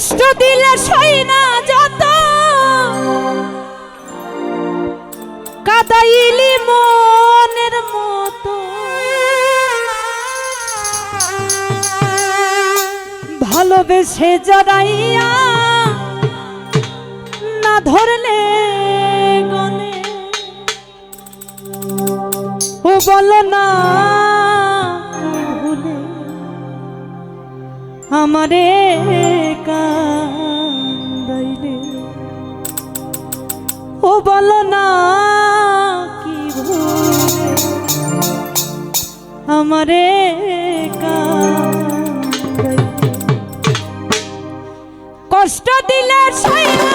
কষ্ট দিলে সই না যত কাদাইলি মনের মতো ভালোবেসে জড়াইয়া না ধরলে গলে ও বলো না ভুলে আমারে কান্দাইলে ও বলো না কি ভুলে আমারে কান্দাইলে কষ্ট দিলে সই না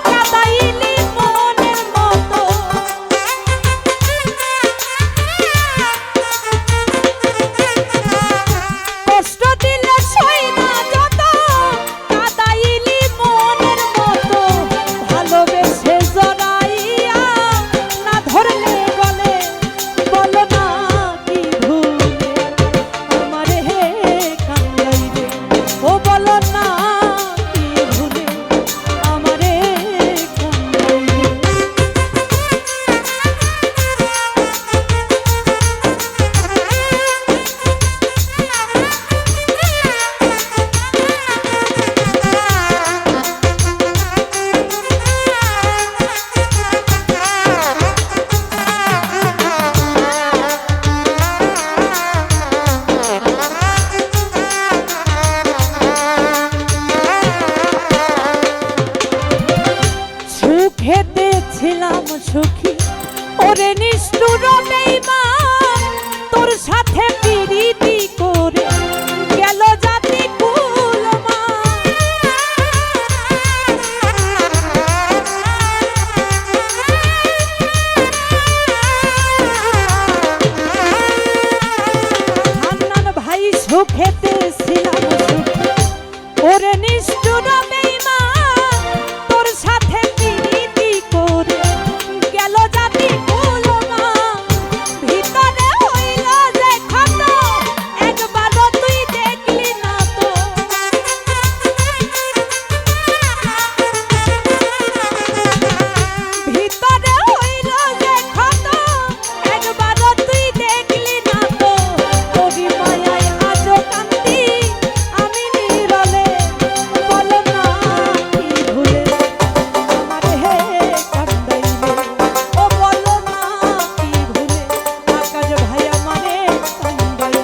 কাদাইলি মনের মতো কষ্ট দিলে সই না যত কাদাইলি মনের মতো ভালোবেসে জড়াইয়া না ধরলে গলে বলো না কি ভুলে আমারে কান্দাইলে ও বলো না কি ভুলে আমারে কান্দাইলে সুখেতে ছিলাম সুখী ওরে নিষ্ঠুর বেঈমান তোর সাথে পিরিতি করে গেল জাতি কুলমান হান্নান ভাই সুখেতে ছিলাম সুখী ওরে নিষ্ঠুর বেঈমান তোর সাথে পিরিতি করে গেল জাতি কুলমান ভিতরে হইল যে ক্ষত একবারও তুই দেখলি না তো ভিতরে হইল যে ক্ষত একবারও তুই দেখলি না তো তোরি মায়ায় আজও কান্দি আমি নীরলে বলো না কি ভুলে আমারে কান্দাইলে ও বলো না কি ভুলে আকাশ ভাই আমারে কান্দাইলে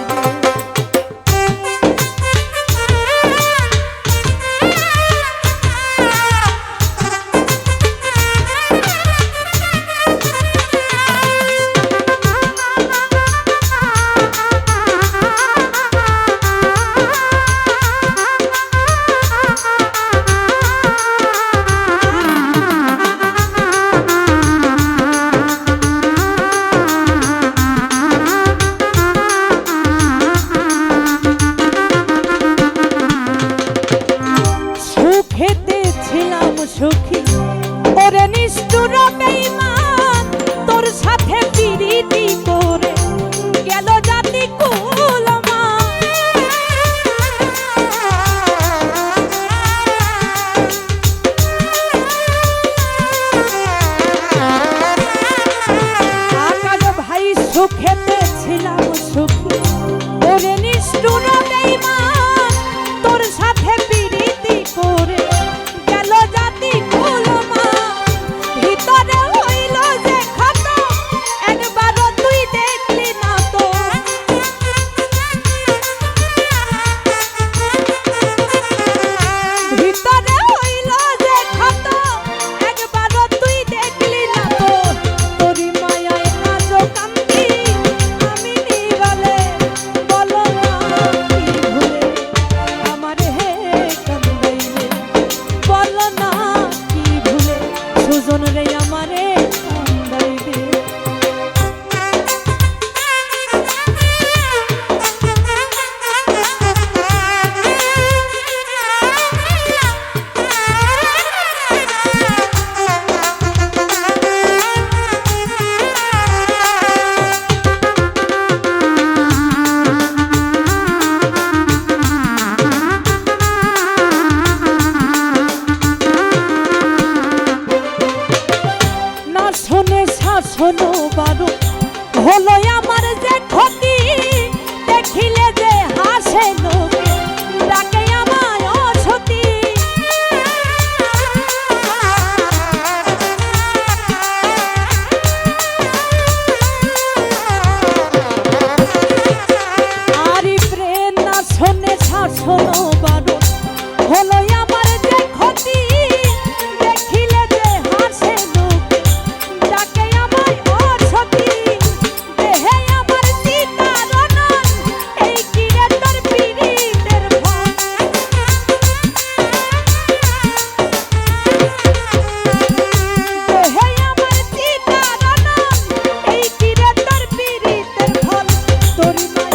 সুখেতে ছিলাম সুখী ওরে নিষ্ঠুর বেঈমান তোর সাথে পিরিতি করে গেল জাতি কুলমান আকাশ ভাই সুখেতে ছিলাম সুখী ওরে নিষ্ঠুর বেঈমান তোর সাথে পিরিতি করে গেল জাতি কুলমান ভিতরে হইল যে ক্ষত একবারও তুই দেখলি না তো ভিতরে হইল যে ক্ষত একবারও তুই দেখলি না তো তোরি মায়ায় আজও কান্দি আমি নীরলে তোর মায়া